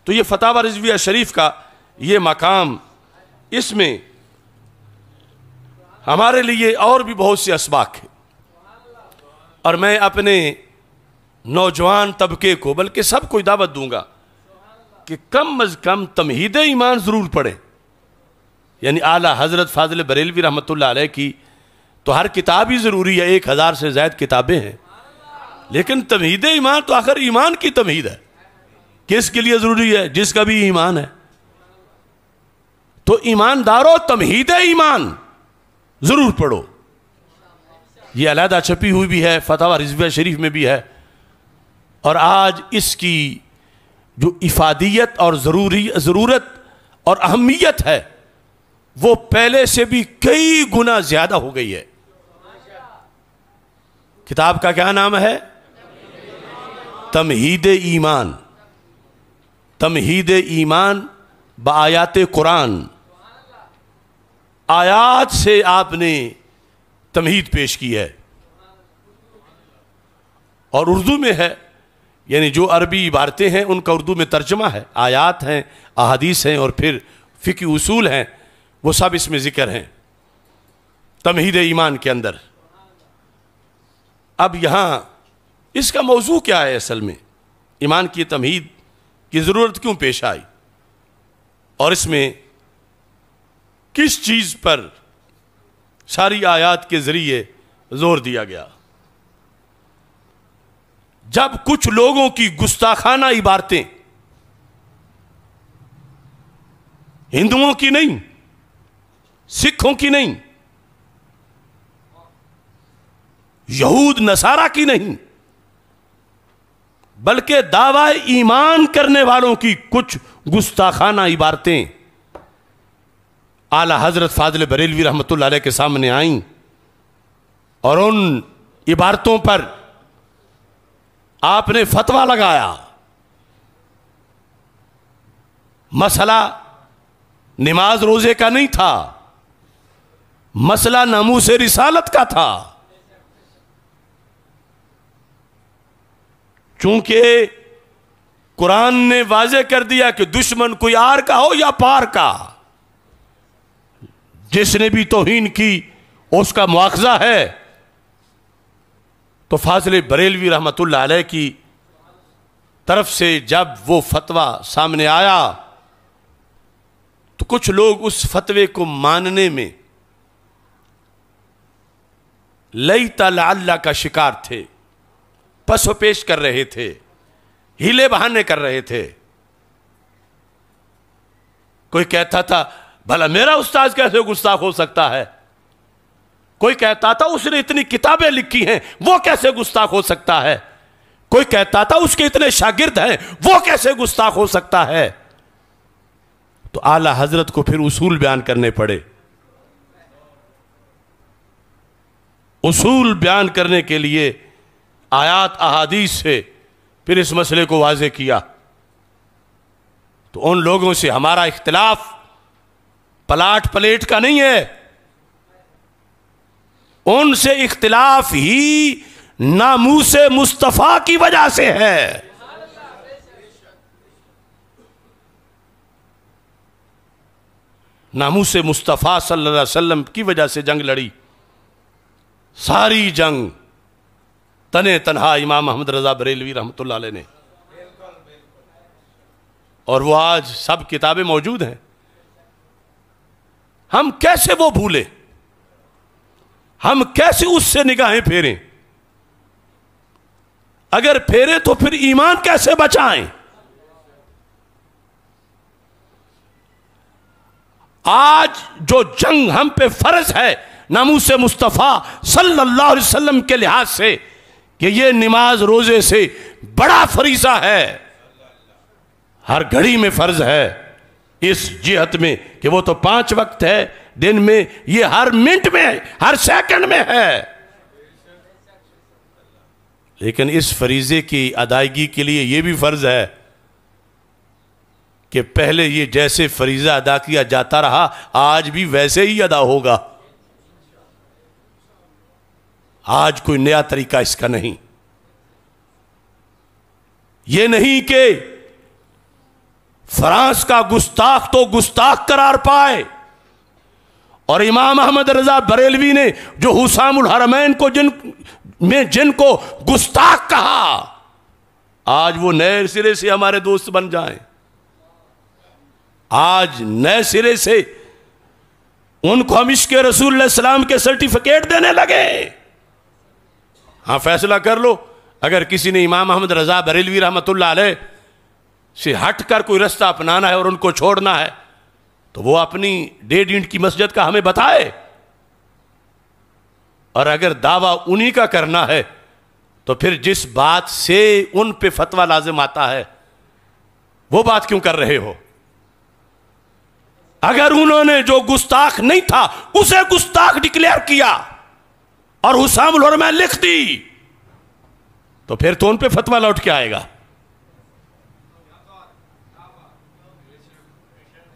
تو یہ فتاوی رضویہ شریف کا یہ مقام، اس میں ہمارے لیے اور بھی بہت سے اسباق ہیں، اور میں اپنے نوجوان طبقے کو بلکہ سب کو دعوت دوں گا کہ کم از کم تمہید ایمان ضرور پڑھیں. یعنی اعلیٰ حضرت فاضل بریلوی رحمۃ اللہ علیہ کی تو ہر کتاب ہی ضروری ہے، 1000 سے زائد کتابیں ہیں، لیکن تمہید ایمان تو آخر ایمان کی تمہید ہے. کس کے لیے ضروری ہے؟ جس کا بھی ایمان ہے. تو ایمانداروں تمہید ایمان ضرور پڑھو. یہ علیحدہ چھپی ہوئی بھی ہے، فتاوی رضویہ شریف میں بھی ہے، اور آج اس کی جو افادیت اور ضرورت اور اہمیت ہے وہ پہلے سے بھی کئی گنا زیادہ ہو گئی ہے. کتاب کا کیا نام ہے؟ تمہید ایمان. تمہید ایمان بآیات قرآن. آیات سے آپ نے تمہید پیش کی ہے، اور اردو میں ہے، یعنی جو عربی عبارتیں ہیں ان کا اردو میں ترجمہ ہے. آیات ہیں، احادیث ہیں، اور پھر فقہی اصول ہیں، وہ سب اس میں ذکر ہیں تمہید ایمان کے اندر. اب یہاں اس کا موضوع کیا ہے؟ اصل میں ایمان کی تمہید کی ضرورت کیوں پیش آئی، اور اس میں کس چیز پر ساری آیات کے ذریعے زور دیا گیا؟ جب کچھ لوگوں کی گستاخانہ عبارتیں، ہندوؤں کی نہیں، سکھوں کی نہیں، یہود نصارہ کی نہیں، بلکہ دعوی ایمان کرنے والوں کی کچھ گستاخانہ عبارتیں اعلیٰ حضرت فاضل بریلوی رحمۃ اللہ علیہ کے سامنے آئیں، اور ان عبارتوں پر آپ نے فتویٰ لگایا. مسئلہ نماز روزے کا نہیں تھا، مسئلہ ناموس رسالت کا تھا. چونکہ قرآن نے واضح کر دیا کہ دشمن کوئی آر کا ہو یا پار کا، جس نے بھی توہین کی اس کا مواخذہ ہے. تو فاضل بریلوی رحمۃ اللہ علیہ کی طرف سے جب وہ فتویٰ سامنے آیا تو کچھ لوگ اس فتوے کو ماننے میں لیت لعل کا شکار تھے، پس و پیش کر رہے تھے، ہیلے بہانے کر رہے تھے. کوئی کہتا تھا بھلا میرا استاذ کیسے گستاخ ہو سکتا ہے، کوئی کہتا تھا اس نے اتنی کتابیں لکھی ہیں وہ کیسے گستاخ ہو سکتا ہے، کوئی کہتا تھا اس کے اتنے شاگرد ہیں وہ کیسے گستاخ ہو سکتا ہے. تو اعلیٰ حضرت کو پھر اصول بیان کرنے پڑے. اصول بیان کرنے کے لیے آیات احادیث سے پھر اس مسئلے کو واضح کیا. تو ان لوگوں سے ہمارا اختلاف پلاٹ پلیٹ کا نہیں ہے، ان سے اختلاف ہی ناموس مصطفیٰ کی وجہ سے ہے. ناموس مصطفیٰ صلی اللہ علیہ وسلم کی وجہ سے جنگ لڑی. ساری جنگ تنے تنہا امام محمد رضا بریلوی رحمۃ اللہ علیہ نے، اور وہ آج سب کتابیں موجود ہیں. ہم کیسے وہ بھولیں، ہم کیسے اس سے نگاہیں پھیریں؟ اگر پھیریں تو پھر ایمان کیسے بچائیں؟ آج جو جنگ ہم پہ فرض ہے ناموس مصطفیٰ صلی اللہ علیہ وسلم کے لحاظ سے کہ یہ نماز روزے سے بڑا فریضہ ہے، ہر گھڑی میں فرض ہے، اس جہت میں کہ وہ تو 5 وقت ہے دن میں، یہ ہر منٹ میں ہر سیکنڈ میں ہے. لیکن اس فریضے کی ادائیگی کے لیے یہ بھی فرض ہے کہ پہلے یہ جیسے فریضہ ادا کیا جاتا رہا آج بھی ویسے ہی ادا ہوگا. آج کوئی نیا طریقہ اس کا نہیں. یہ نہیں کہ فرانس کا گستاخ تو گستاخ قرار پائے، اور امام احمد رضا بریلوی نے جو حسام الحرمین کو جن کو گستاخ کہا، آج وہ نئے سرے سے ہمارے دوست بن جائیں، آج نئے سرے سے ان کو ہم عشق رسول اللہ علیہ السلام کے سرٹیفکیٹ دینے لگے۔ ہاں فیصلہ کر لو، اگر کسی نے امام احمد رضا بریلوی رحمۃ اللہ علیہ سے ہٹ کر کوئی رستہ اپنانا ہے اور ان کو چھوڑنا ہے تو وہ اپنی 1.5 اینٹ کی مسجد کا ہمیں بتائے، اور اگر دعویٰ انہی کا کرنا ہے تو پھر جس بات سے ان پہ فتویٰ لازم آتا ہے وہ بات کیوں کر رہے ہو؟ اگر انہوں نے جو گستاخ نہیں تھا اسے گستاخ ڈکلیئر کیا اور حسام الحرمین لکھ دی تو پھر تو ان پہ فتویٰ لوٹ کے آئے گا۔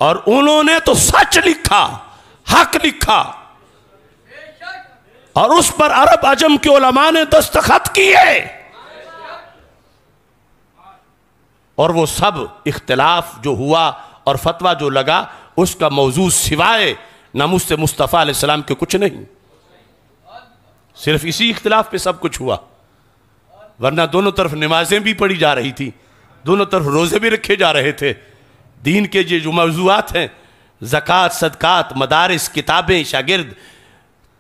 اور انہوں نے تو سچ لکھا، حق لکھا، اور اس پر عرب عجم کے علماء نے دستخط کیے، اور وہ سب اختلاف جو ہوا اور فتویٰ جو لگا اس کا موضوع سوائے ناموس مصطفیٰ علیہ السلام کے کچھ نہیں، صرف اسی اختلاف پہ سب کچھ ہوا، ورنہ دونوں طرف نمازیں بھی پڑھی جا رہی تھی، دونوں طرف روزے بھی رکھے جا رہے تھے، دین کے جو موضوعات ہیں، زکوٰۃ، صدقات، مدارس، کتابیں، شاگرد،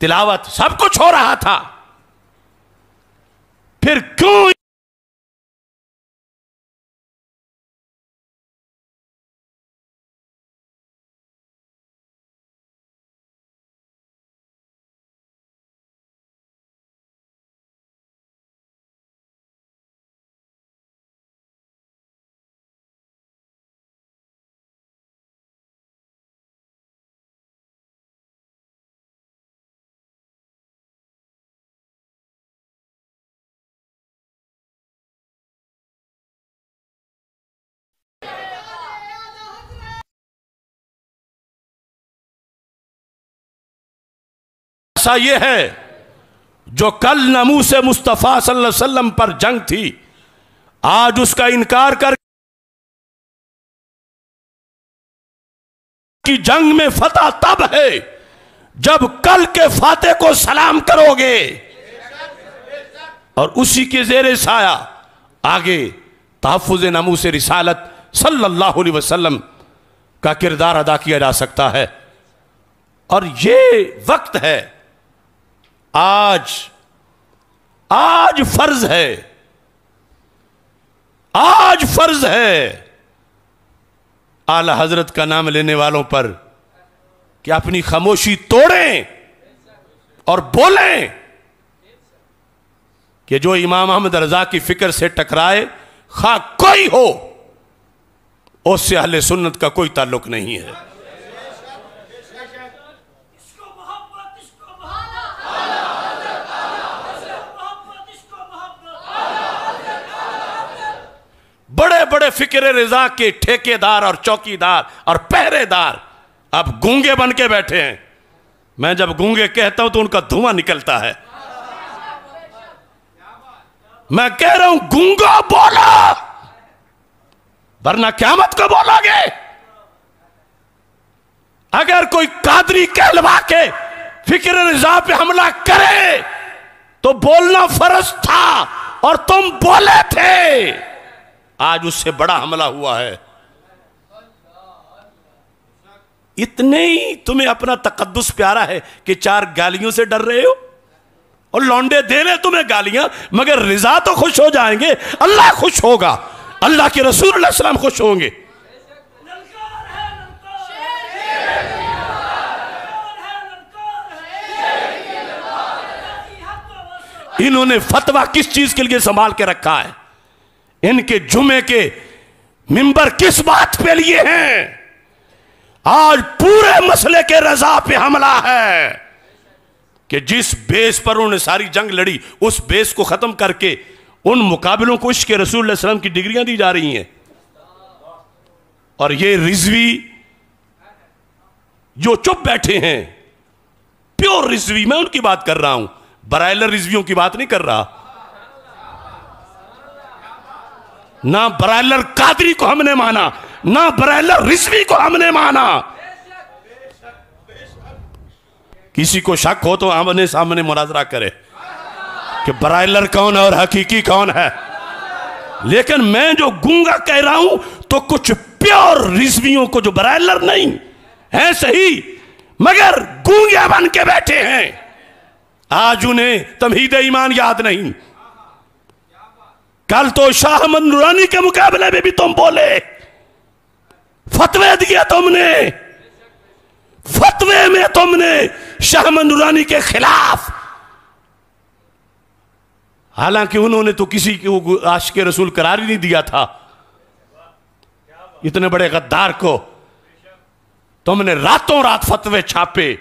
تلاوت، سب کچھ ہو رہا تھا، پھر کیوں ایسا یہ ہے جو کل ناموس مصطفیٰ صلی اللہ علیہ وسلم پر جنگ تھی، آج اس کا انکار کر کی جنگ میں فتح تب ہے جب کل کے فاتح کو سلام کرو گے اور اسی کے زیر سایہ آگے تحفظ ناموس رسالت صلی اللہ علیہ وسلم کا کردار ادا کیا جا سکتا ہے۔ اور یہ وقت ہے، آج فرض ہے، آج فرض ہے اعلی حضرت کا نام لینے والوں پر کہ اپنی خاموشی توڑیں اور بولیں کہ جو امام احمد رضا کی فکر سے ٹکرائے، خواہ کوئی ہو، اس سے اہل سنت کا کوئی تعلق نہیں ہے۔ بڑے بڑے فکر رضا کے ٹھیکیدار اور چوکیدار اور پہرے دار اب گونگے بن کے بیٹھے ہیں۔ میں جب گونگے کہتا ہوں تو ان کا دھواں نکلتا ہے۔ میں کہہ رہا ہوں گونگا بولا، ورنہ قیامت کو بولو گے۔ اگر کوئی قادری کہلوا کے فکر رضا پہ حملہ کرے تو بولنا فرض تھا اور تم بولے تھے، آج اس سے بڑا حملہ ہوا ہے۔ اتنے ہی تمہیں اپنا تقدس پیارا ہے کہ 4 گالیوں سے ڈر رہے ہو، اور لونڈے دے لیں تمہیں گالیاں، مگر رضا تو خوش ہو جائیں گے، اللہ خوش ہوگا، اللہ کے رسول اللہ علیہ السلام خوش ہوں گے۔ انہوں نے فتویٰ کس چیز کے لیے سنبھال کے رکھا ہے؟ ان کے جمعے کے منبر کس بات پہ لیے ہیں؟ آج پورے مسئلے کے رضا پہ حملہ ہے کہ جس بیس پر انہوں نے ساری جنگ لڑی، اس بیس کو ختم کر کے ان مقابلوں کو عشق رسول اللہ علیہ وسلم کی ڈگریاں دی جا رہی ہیں۔ اور یہ رضوی جو چپ بیٹھے ہیں، پیور رضوی، میں ان کی بات کر رہا ہوں، برائلر رضویوں کی بات نہیں کر رہا۔ نہ برائلر قادری کو ہم نے مانا، نہ برائلر رضوی کو ہم نے مانا. کسی کو شک ہو تو آمنے سامنے مناظرہ کرے کہ برائلر کون ہے اور حقیقی کون ہے. لیکن میں جو گونگا کہہ رہا ہوں تو کچھ پیور رضویوں کو جو برائلر نہیں ہیں صحیح مگر گونگے بن کے بیٹھے ہیں. آج انہیں تمہید ایمان یاد نہیں. کل تو شاہ احمد نورانی کے مقابلے میں بھی تم بولے, فتوے دیا تم نے, فتوے میں تم نے شاہ احمد نورانی کے خلاف, حالانکہ انہوں نے تو کسی کو عاشق رسول قرار ہی نہیں دیا تھا. اتنے بڑے غدار کو تم نے راتوں رات فتوے چھاپے.